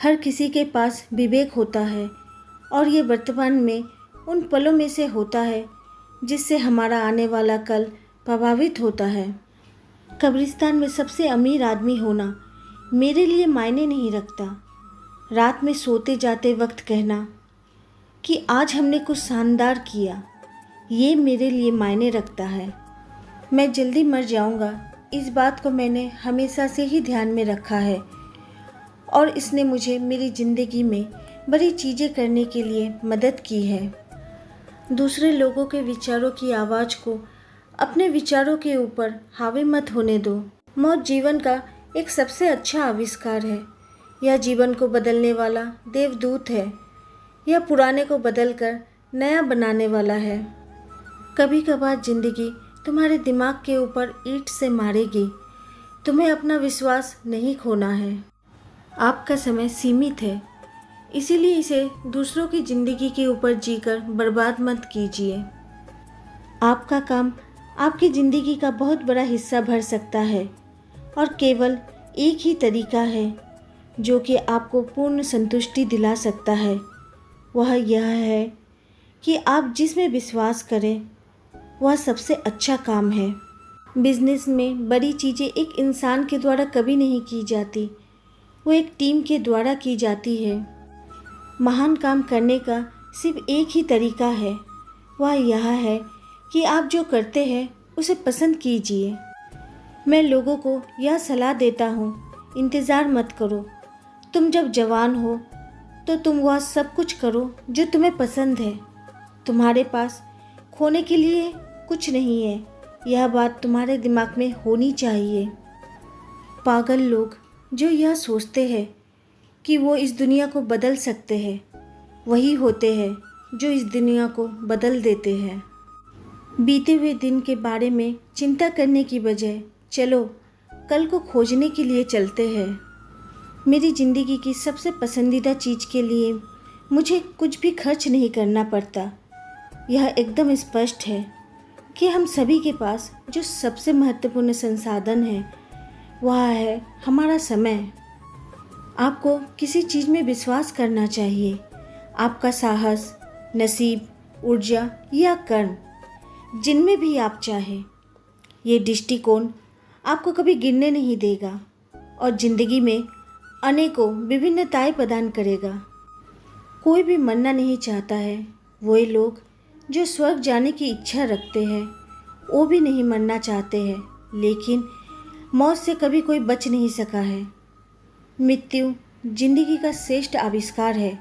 हर किसी के पास विवेक होता है और ये वर्तमान में उन पलों में से होता है जिससे हमारा आने वाला कल प्रभावित होता है। कब्रिस्तान में सबसे अमीर आदमी होना मेरे लिए मायने नहीं रखता। रात में सोते जाते वक्त कहना कि आज हमने कुछ शानदार किया, ये मेरे लिए मायने रखता है। मैं जल्दी मर जाऊंगा, इस बात को मैंने हमेशा से ही ध्यान में रखा है और इसने मुझे मेरी ज़िंदगी में बड़ी चीज़ें करने के लिए मदद की है। दूसरे लोगों के विचारों की आवाज़ को अपने विचारों के ऊपर हावी मत होने दो। मौत जीवन का एक सबसे अच्छा आविष्कार है। यह जीवन को बदलने वाला देवदूत है। यह पुराने को बदलकर नया बनाने वाला है। कभी कभार ज़िंदगी तुम्हारे दिमाग के ऊपर ईंट से मारेगी। तुम्हें अपना विश्वास नहीं खोना है। आपका समय सीमित है, इसीलिए इसे दूसरों की ज़िंदगी के ऊपर जीकर बर्बाद मत कीजिए। आपका काम आपकी ज़िंदगी का बहुत बड़ा हिस्सा भर सकता है और केवल एक ही तरीका है जो कि आपको पूर्ण संतुष्टि दिला सकता है। वह यह है कि आप जिसमें विश्वास करें वह सबसे अच्छा काम है। बिजनेस में बड़ी चीज़ें एक इंसान के द्वारा कभी नहीं की जाती, वो एक टीम के द्वारा की जाती है। महान काम करने का सिर्फ एक ही तरीका है, वह यह है कि आप जो करते हैं उसे पसंद कीजिए। मैं लोगों को यह सलाह देता हूँ, इंतज़ार मत करो। तुम जब जवान हो तो तुम वह सब कुछ करो जो तुम्हें पसंद है। तुम्हारे पास खोने के लिए कुछ नहीं है, यह बात तुम्हारे दिमाग में होनी चाहिए। पागल लोग जो यह सोचते हैं कि वो इस दुनिया को बदल सकते हैं, वही होते हैं जो इस दुनिया को बदल देते हैं। बीते हुए दिन के बारे में चिंता करने की बजाय चलो कल को खोजने के लिए चलते हैं। मेरी ज़िंदगी की सबसे पसंदीदा चीज़ के लिए मुझे कुछ भी खर्च नहीं करना पड़ता। यह एकदम स्पष्ट है कि हम सभी के पास जो सबसे महत्वपूर्ण संसाधन है वह है हमारा समय। आपको किसी चीज़ में विश्वास करना चाहिए। आपका साहस, नसीब, ऊर्जा या कर्म, जिनमें भी आप चाहें, ये दृष्टिकोण आपको कभी गिरने नहीं देगा और ज़िंदगी में अनेकों विभिन्नताएं प्रदान करेगा। कोई भी मरना नहीं चाहता है। वही लोग जो स्वर्ग जाने की इच्छा रखते हैं वो भी नहीं मरना चाहते हैं, लेकिन मौत से कभी कोई बच नहीं सका है। मृत्यु जिंदगी का श्रेष्ठ आविष्कार है।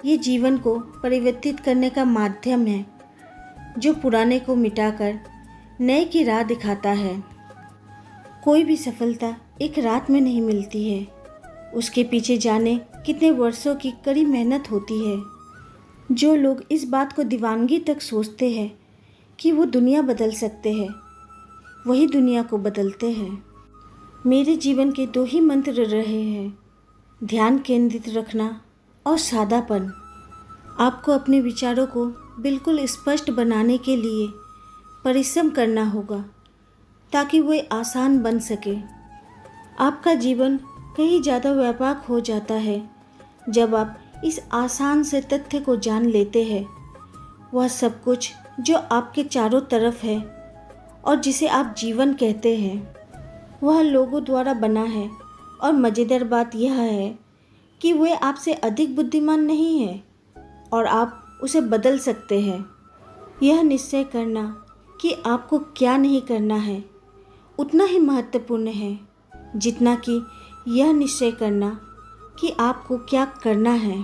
ये जीवन को परिवर्तित करने का माध्यम है जो पुराने को मिटाकर नए की राह दिखाता है। कोई भी सफलता एक रात में नहीं मिलती है, उसके पीछे जाने कितने वर्षों की कड़ी मेहनत होती है। जो लोग इस बात को दीवानगी तक सोचते हैं कि वो दुनिया बदल सकते हैं, वही दुनिया को बदलते हैं। मेरे जीवन के दो ही मंत्र रहे हैं, ध्यान केंद्रित रखना और सादापन। आपको अपने विचारों को बिल्कुल स्पष्ट बनाने के लिए परिश्रम करना होगा ताकि वे आसान बन सके। आपका जीवन कहीं ज़्यादा व्यापक हो जाता है जब आप इस आसान से तथ्य को जान लेते हैं। वह सब कुछ जो आपके चारों तरफ है और जिसे आप जीवन कहते हैं वह लोगों द्वारा बना है। और मज़ेदार बात यह है कि वे आपसे अधिक बुद्धिमान नहीं है और आप उसे बदल सकते हैं। यह निश्चय करना कि आपको क्या नहीं करना है उतना ही महत्वपूर्ण है जितना कि यह निश्चय करना कि आपको क्या करना है।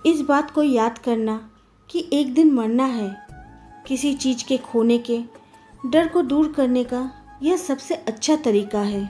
इस बात को याद करना कि एक दिन मरना है, किसी चीज़ के खोने के डर को दूर करने का यह सबसे अच्छा तरीका है।